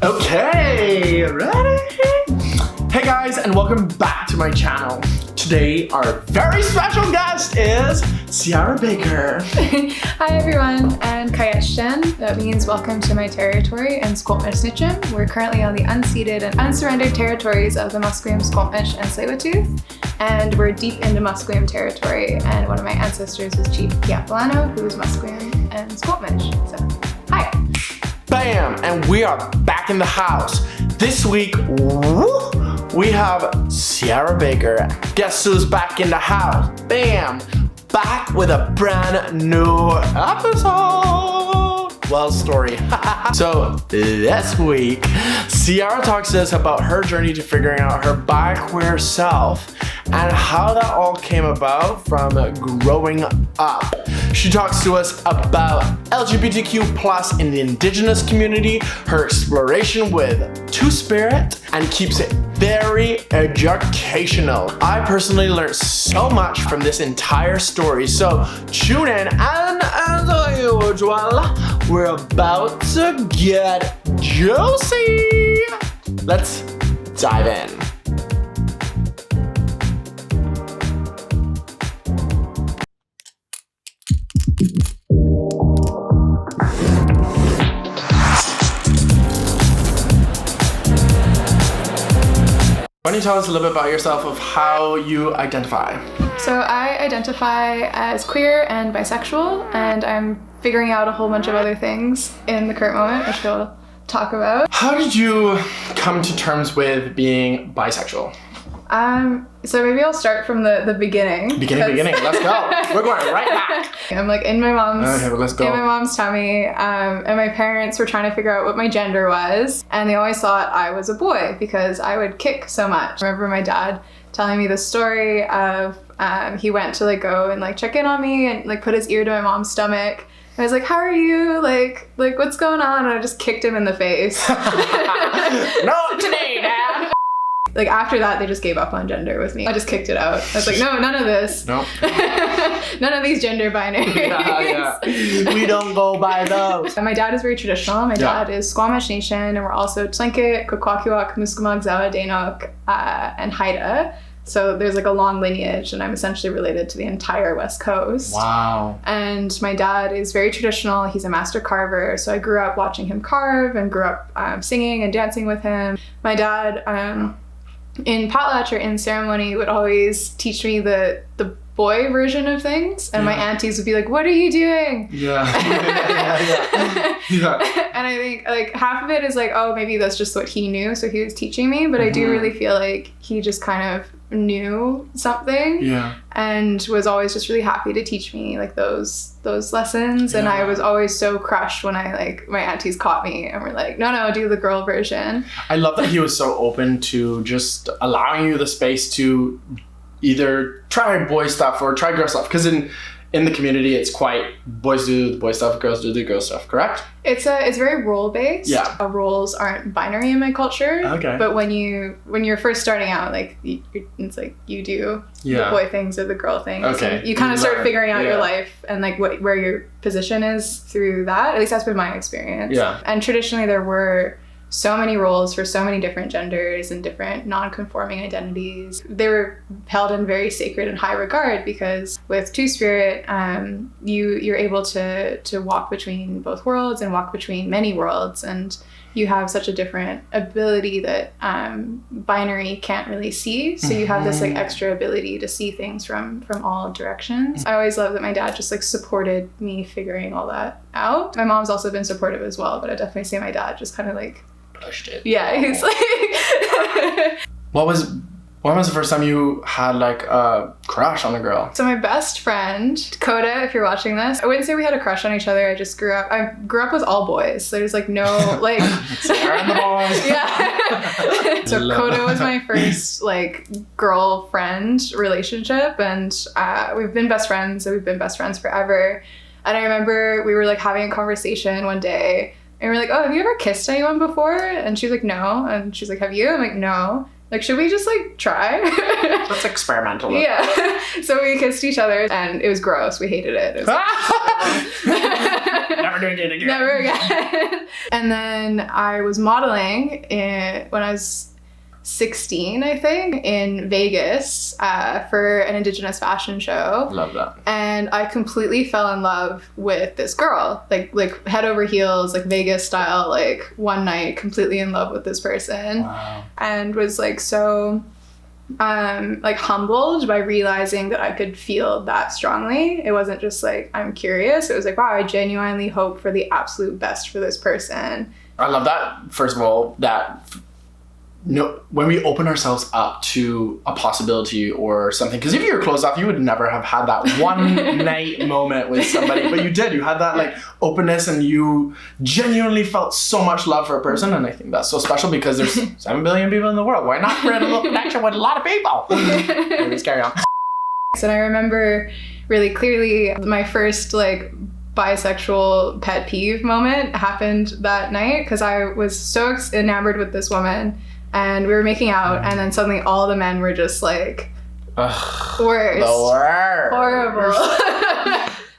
Okay, ready? Hey guys, and welcome back to my channel. Today, our very special guest is Seaira Baker. Hi everyone, and Keshane. That means welcome to my territory in Squamish Nation. We're currently on the unceded and unsurrendered territories of the Musqueam, Squamish, and Tsleil-Waututh. And we're deep into Musqueam territory, and one of my ancestors was Chief Kiapolano, who was Musqueam and Squamish. So, hi. Bam! And we are back in the house. This week, we have Seaira Baker. Guess who's back in the house? Bam! Back with a brand new episode. Well, story. So this week, Seaira talks to us about her journey to figuring out her bi-queer self and how that all came about from growing up. She talks to us about LGBTQ plus in the Indigenous community, her exploration with Two-Spirit, and keeps it very educational. I personally learned so much from this entire story, so tune in, and as usual, we're about to get juicy. Let's dive in. Why don't you tell us a little bit about yourself, of how you identify? So I identify as queer and bisexual, and I'm figuring out a whole bunch of other things in the current moment, which we'll talk about. How did you come to terms with being bisexual? So maybe I'll start from the beginning. Beginning. Let's go. We're going right back. I'm like in my mom's let's go. in my mom's tummy, and my parents were trying to figure out what my gender was, and they always thought I was a boy because I would kick so much. I remember my dad telling me the story of he went to go and check in on me and put his ear to my mom's stomach. I was like, how are you? Like what's going on? And I just kicked him in the face. Not today, Dad. After that, they just gave up on gender with me. I just kicked it out. I was like, no, none of this. Nope. None of these gender binaries. Yeah. We don't go by those. My dad is very traditional. My dad is Squamish Nation, and we're also Tlingit, Kwakwaka'wakw, Musqueam, Zawa, Danook, and Haida. So there's a long lineage, and I'm essentially related to the entire West Coast. Wow. And my dad is very traditional. He's a master carver. So I grew up watching him carve and grew up singing and dancing with him. My dad, in potlatch or in ceremony, would always teach me the boy version of things, and my aunties would be like, what are you doing? Yeah. And I think half of it is oh, maybe that's just what he knew, so he was teaching me, but I do really feel like he just kind of knew something, and was always just really happy to teach me those lessons. And I was always so crushed when I my aunties caught me and were like, no, do the girl version. I love that he was so open to just allowing you the space to either try boy stuff or try girl stuff, because in the community it's quite boys do the boy stuff, girls do the girl stuff, correct? It's very role based. Yeah. Roles aren't binary in my culture. Okay. But when you're first starting out, it's you do the boy things or the girl things. Okay. And you kind of start figuring out your life and where your position is through that. At least that's been my experience. Yeah. And traditionally there were so many roles for so many different genders and different non-conforming identities. They were held in very sacred and high regard, because with Two-Spirit, you're able to walk between both worlds and walk between many worlds, and you have such a different ability that binary can't really see. So you have this extra ability to see things from all directions. I always love that my dad just supported me figuring all that out. My mom's also been supportive as well, but I definitely say my dad just kind of pushed it. Yeah, he's When was the first time you had a crush on a girl? So my best friend, Dakota, if you're watching this, I wouldn't say we had a crush on each other. I grew up with all boys. So there's no Seaira and the boys. Yeah. So Dakota was my first girlfriend relationship, and we've been best friends, and we've been best friends forever. And I remember we were having a conversation one day, and we're like, oh, have you ever kissed anyone before? And she's like, no. And she's like, have you? I'm like, no. Should we just try? Let's experimental. Yeah. So we kissed each other, and it was gross. We hated it. It was Never doing it again. Never again. And then I was modeling when I was 16, I think, in Vegas for an Indigenous fashion show. Love that. And I completely fell in love with this girl, like head over heels, like Vegas style, like one night, completely in love with this person. Wow. And was like so like humbled by realizing that I could feel that strongly. It wasn't just like I'm curious. It was like, wow, I genuinely hope for the absolute best for this person. I love that. First of all, that when we open ourselves up to a possibility or something, because if you were closed off, you would never have had that one night moment with somebody, but you did. You had that like openness, and you genuinely felt so much love for a person, and I think that's so special because there's 7 billion people in the world. Why not create a little connection with a lot of people? Let's carry on. And I remember really clearly my first like bisexual pet peeve moment happened that night because I was so enamored with this woman. And we were making out, and then suddenly all the men were just like, worst. The worst. Horrible.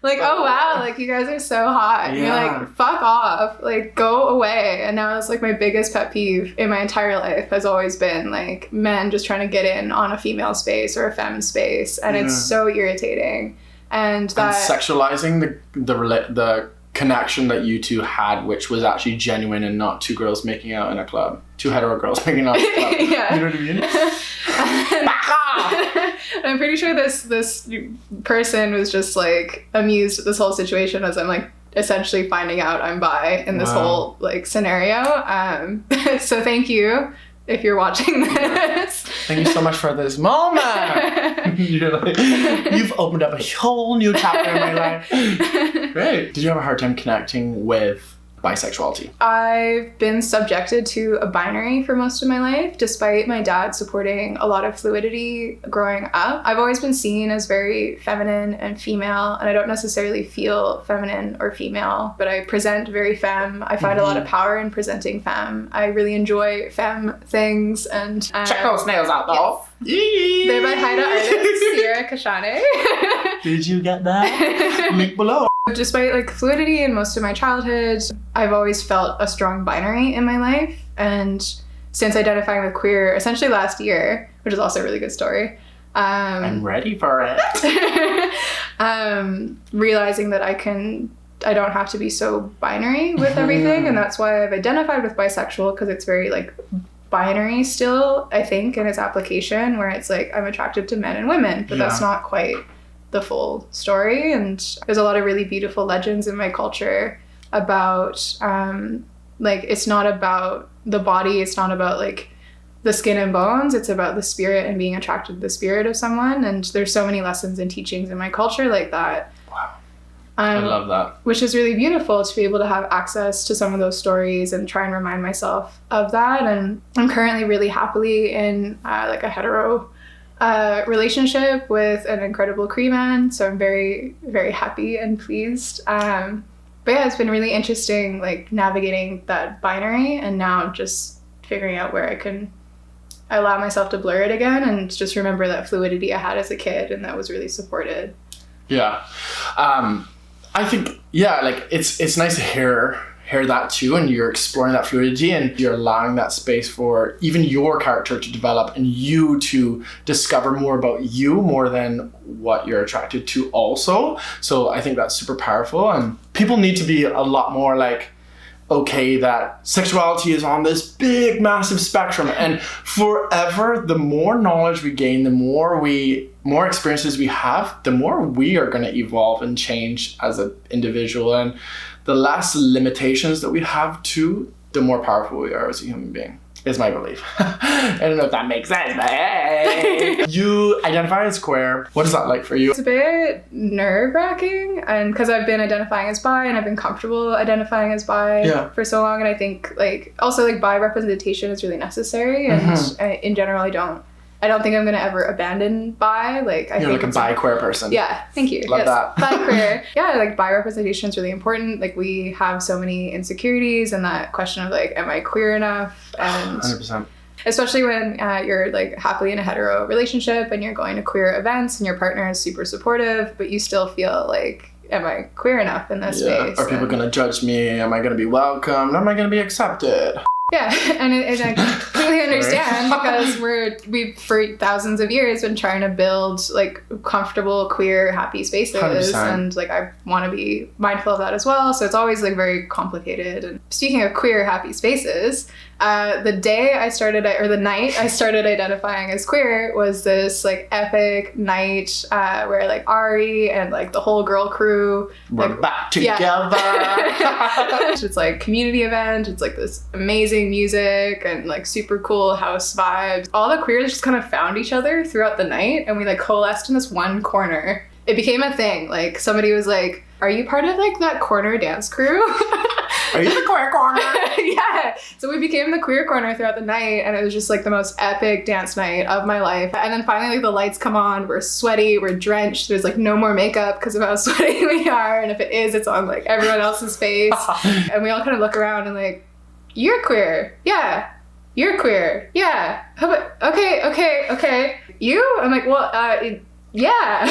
Like, oh wow, like you guys are so hot. And you're like, fuck off, like go away. And now it's like my biggest pet peeve in my entire life has always been like men just trying to get in on a female space or a femme space. And it's so irritating. And sexualizing the connection that you two had, which was actually genuine and not two girls making out in a club. Two hetero girls making out in a club. Yeah. You know what I mean? I'm pretty sure this person was just like amused at this whole situation as I'm like essentially finding out I'm bi in this whole like scenario. So thank you if you're watching this. Thank you so much for this moment. You've opened up a whole new chapter in my life. Great. Did you have a hard time connecting with bisexuality? I've been subjected to a binary for most of my life, despite my dad supporting a lot of fluidity growing up. I've always been seen as very feminine and female, and I don't necessarily feel feminine or female, but I present very femme. I find a lot of power in presenting femme. I really enjoy femme things. And check those nails out, though. Yes. They're by Haida artist Seaira Keshane. Did you get that? Link below. Despite like fluidity in most of my childhood, I've always felt a strong binary in my life. And since identifying with queer, essentially last year, which is also a really good story. I'm ready for it. Realizing that I don't have to be so binary with everything. And that's why I've identified with bisexual, because it's very like binary still, I think, in its application, where it's like I'm attracted to men and women, but that's not quite the full story. And there's a lot of really beautiful legends in my culture about like it's not about the body, it's not about like the skin and bones, it's about the spirit and being attracted to the spirit of someone. And there's so many lessons and teachings in my culture like that. Wow. I love that. Which is really beautiful to be able to have access to some of those stories and try and remind myself of that. And I'm currently really happily in like a hetero relationship with an incredible Cree man, so I'm very, very happy and pleased. But yeah, it's been really interesting like navigating that binary, and now just figuring out where I allow myself to blur it again and just remember that fluidity I had as a kid, and that was really supported. Yeah. I think, like it's nice to hear that too, and you're exploring that fluidity and you're allowing that space for even your character to develop and you to discover more about you more than what you're attracted to also. So I think that's super powerful, and people need to be a lot more like okay that sexuality is on this big massive spectrum, and forever the more knowledge we gain, the more experiences we have, the more we are going to evolve and change as an individual, and the less limitations that we have too, the more powerful we are as a human being, is my belief. I don't know if that makes sense, but hey. You identify as queer. What is that like for you? It's a bit nerve-wracking, and because I've been identifying as bi and I've been comfortable identifying as bi for so long, and I think like also like bi representation is really necessary, and in general I don't think I'm gonna ever abandon bi. Like I You're think like a bi-queer person. Yeah, thank you. Love that. Bi-queer. Yeah, like bi representation is really important. Like we have so many insecurities, and that question of like, am I queer enough? And 100%. Especially when you're like happily in a hetero relationship and you're going to queer events and your partner is super supportive, but you still feel like am I queer enough in this space? Are people going to judge me? Am I going to be welcomed? Am I going to be accepted? Yeah, and I completely understand because we've for thousands of years been trying to build like comfortable, queer, happy spaces, 100%. And like I want to be mindful of that as well. So it's always like very complicated. And speaking of queer, happy spaces, the night I started identifying as queer was this like epic night where like Ari and like the whole girl crew we're like, back together. It's like community event. It's like this amazing music and like super cool house vibes. All the queers just kind of found each other throughout the night, and we like coalesced in this one corner. It became a thing. Like somebody was like, "Are you part of like that corner dance crew?" Are you the queer corner? Yeah. So we became the queer corner throughout the night, and it was just like the most epic dance night of my life. And then finally like the lights come on, we're sweaty, we're drenched, there's like no more makeup because of how sweaty we are, and if it is, it's on like everyone else's face. And we all kind of look around and like, you're queer. Yeah. You're queer. Yeah. How about, okay. You? I'm like, well, yeah.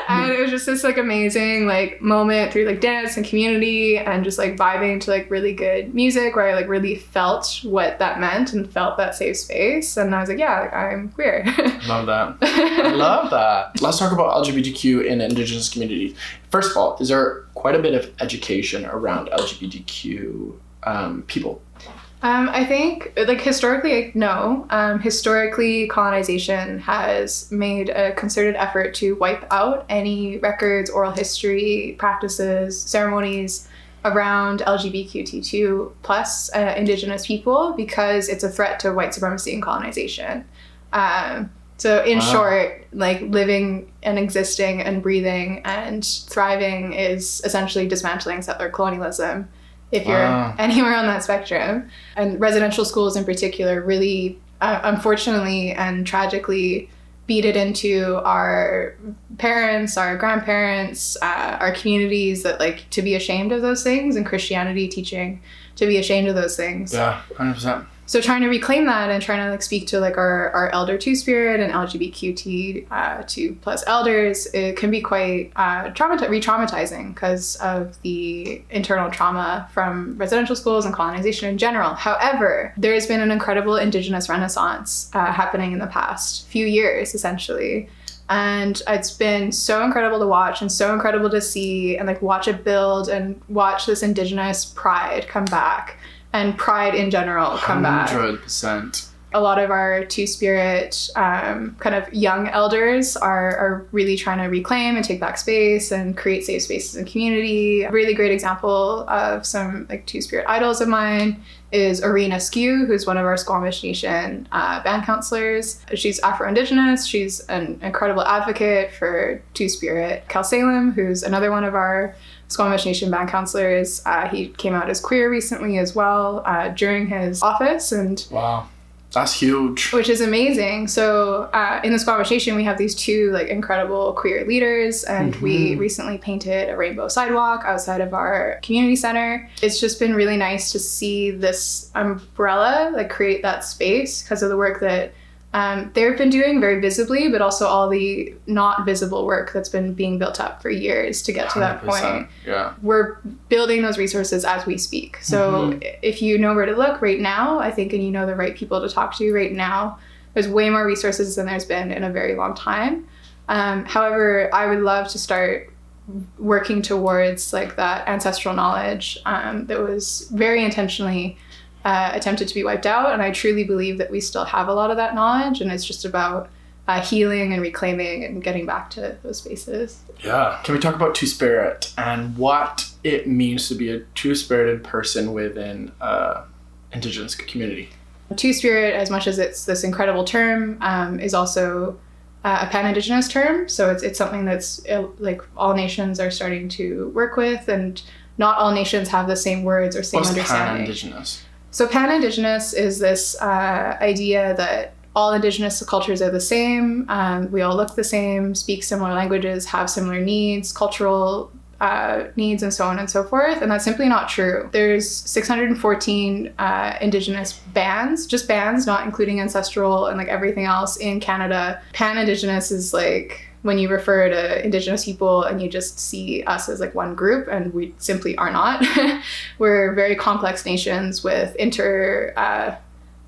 And it was just this like amazing like moment through like dance and community and just like vibing to like really good music where I like really felt what that meant and felt that safe space. And I was like, yeah, like I'm queer. Love that. I love that. Let's talk about LGBTQ in Indigenous communities. First of all, is there quite a bit of education around LGBTQ people? I think, like, historically, no. Historically, colonization has made a concerted effort to wipe out any records, oral history, practices, ceremonies around LGBTQ plus Indigenous people because it's a threat to white supremacy and colonization. So in short, like living and existing and breathing and thriving is essentially dismantling settler colonialism. If you're anywhere on that spectrum. And residential schools in particular really, unfortunately and tragically, beat it into our parents, our grandparents, our communities that like to be ashamed of those things, and Christianity teaching to be ashamed of those things. Yeah, 100%. So trying to reclaim that and trying to like speak to like our elder two-spirit and LGBTQ2 plus elders, it can be quite re-traumatizing because of the internal trauma from residential schools and colonization in general. However, there has been an incredible Indigenous renaissance happening in the past few years, essentially. And it's been so incredible to watch and so incredible to see and like watch it build and watch this Indigenous pride come back. And pride in general come back. 100%. A lot of our two-spirit kind of young elders are really trying to reclaim and take back space and create safe spaces in community. A really great example of some like two-spirit idols of mine is Arena Skew, who's one of our Squamish Nation band counselors. She's Afro-Indigenous. She's an incredible advocate for two-spirit. Cal Salem, who's another one of our Squamish Nation band counselors. He came out as queer recently as well during his office. And wow, that's huge. Which is amazing. So in the Squamish Nation, we have these two like incredible queer leaders, and we recently painted a rainbow sidewalk outside of our community center. It's just been really nice to see this umbrella like create that space because of the work that they've been doing very visibly, but also all the not visible work that's been being built up for years to get to that point. Yeah. We're building those resources as we speak. So if you know where to look right now, I think, and you know the right people to talk to right now, there's way more resources than there's been in a very long time. However, I would love to start working towards like that ancestral knowledge that was very intentionally attempted to be wiped out, and I truly believe that we still have a lot of that knowledge, and it's just about healing and reclaiming and getting back to those spaces. Yeah. Can we talk about two-spirit and what it means to be a two-spirited person within Indigenous community? Two-spirit, as much as it's this incredible term, is also a pan-Indigenous term, so it's something that's like all nations are starting to work with, and not all nations have the same words or same understanding. Pan-Indigenous? So pan-Indigenous is this idea that all Indigenous cultures are the same, we all look the same, speak similar languages, have similar needs, cultural needs, and so on and so forth, and that's simply not true. There's 614 Indigenous bands, just bands, not including ancestral and like everything else in Canada. Pan-Indigenous is like when you refer to Indigenous people and you just see us as like one group, and we simply are not. We're very complex nations with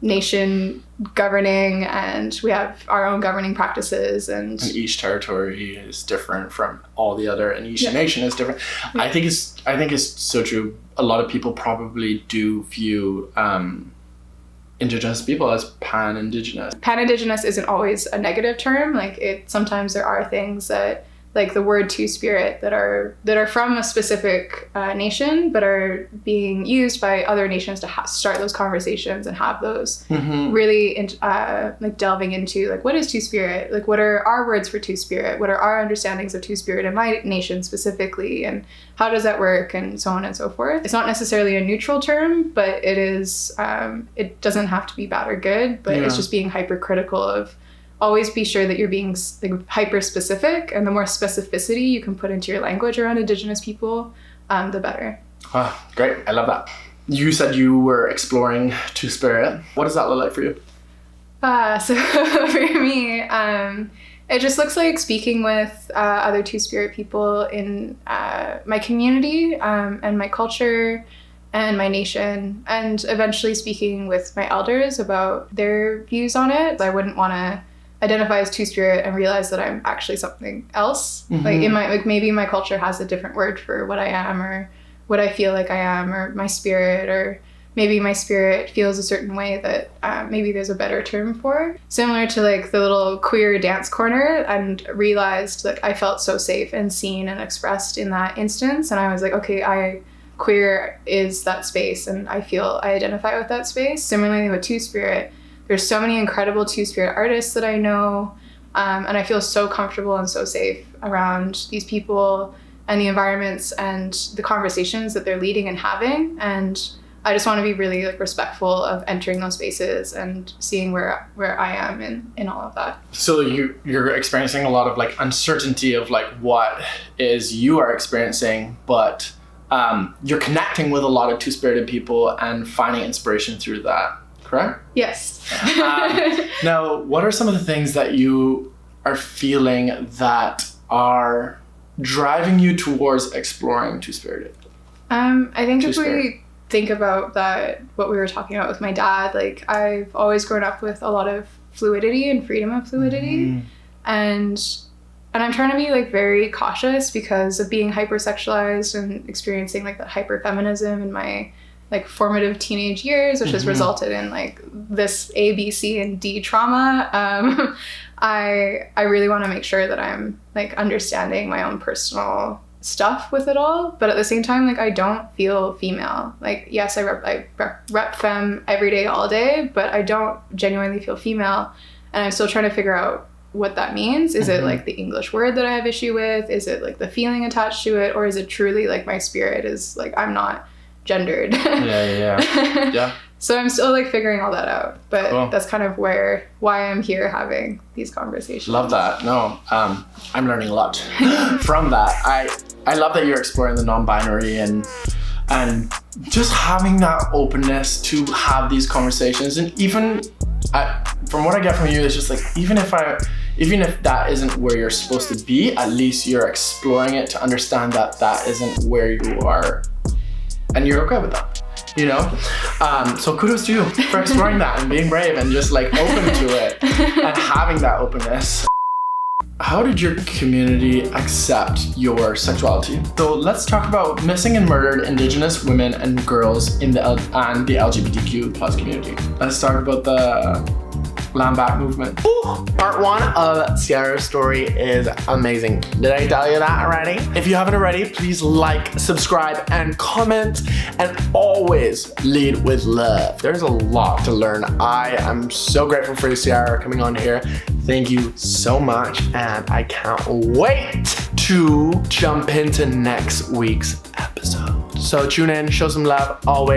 nation governing, and we have our own governing practices, and each territory is different from all the other, and each nation is different. Yeah. I think it's so true. A lot of people probably do view Indigenous people as pan-Indigenous. Pan-Indigenous isn't always a negative term. Like sometimes there are things that, like the word two-spirit, that are from a specific nation, but are being used by other nations to start those conversations and have those really like delving into like, what is two-spirit? Like, what are our words for two-spirit? What are our understandings of two-spirit in my nation specifically? And how does that work? And so on and so forth. It's not necessarily a neutral term, but it is. It doesn't have to be bad or good, but it's just being hypercritical of. Always be sure that you're being like hyper specific, and the more specificity you can put into your language around Indigenous people, the better. Ah, great. I love that. You said you were exploring two-spirit. What does that look like for you? So for me, it just looks like speaking with other two-spirit people in my community and my culture and my nation, and eventually speaking with my elders about their views on it. I wouldn't want to identify as two-spirit and realize that I'm actually something else. Like maybe my culture has a different word for what I am, or what I feel like I am, or my spirit, or maybe my spirit feels a certain way that maybe there's a better term for. Similar to like the little queer dance corner, and realized that I felt so safe and seen and expressed in that instance, and I was like, okay, queer is that space, and I identify with that space. Similarly with two-spirit, there's so many incredible two-spirit artists that I know, and I feel so comfortable and so safe around these people and the environments and the conversations that they're leading and having. And I just want to be really like respectful of entering those spaces and seeing where I am in all of that. So you're experiencing a lot of like uncertainty of like what is you are experiencing, but you're connecting with a lot of two-spirited people and finding inspiration through that. Correct? Yes. Now, what are some of the things that you are feeling that are driving you towards exploring two-spirited? I think if we think about that, what we were talking about with my dad, like I've always grown up with a lot of fluidity and freedom of fluidity, and I'm trying to be like very cautious because of being hypersexualized and experiencing like the hyperfeminism in my like formative teenage years, which has resulted in like this A, B, C, and D trauma. I really want to make sure that I'm like understanding my own personal stuff with it all, but at the same time, like I don't feel female. Like yes, I rep femme every day, all day, but I don't genuinely feel female, and I'm still trying to figure out what that means. Is it like the English word that I have issue with? Is it like the feeling attached to it, or is it truly like my spirit is like I'm not gendered? Yeah. So I'm still like figuring all that out, but cool. That's kind of why I'm here having these conversations. Love that. No, I'm learning a lot from that. I love that you're exploring the non-binary and just having that openness to have these conversations. And even from what I get from you, it's just like even if that isn't where you're supposed to be, at least you're exploring it to understand that isn't where you are, and you're okay with that, you know? So kudos to you for exploring that and being brave and just like open to it and having that openness. How did your community accept your sexuality? So let's talk about missing and murdered Indigenous women and girls in the LGBTQ plus community. Let's talk about the Land Back movement. Ooh, part 1 of Seaira's story is amazing. Did I tell you that already? If you haven't already, please like, subscribe, and comment, and always lead with love. There's a lot to learn. I am so grateful for you, Seaira, coming on here. Thank you so much, and I can't wait to jump into next week's episode. So tune in, show some love, always.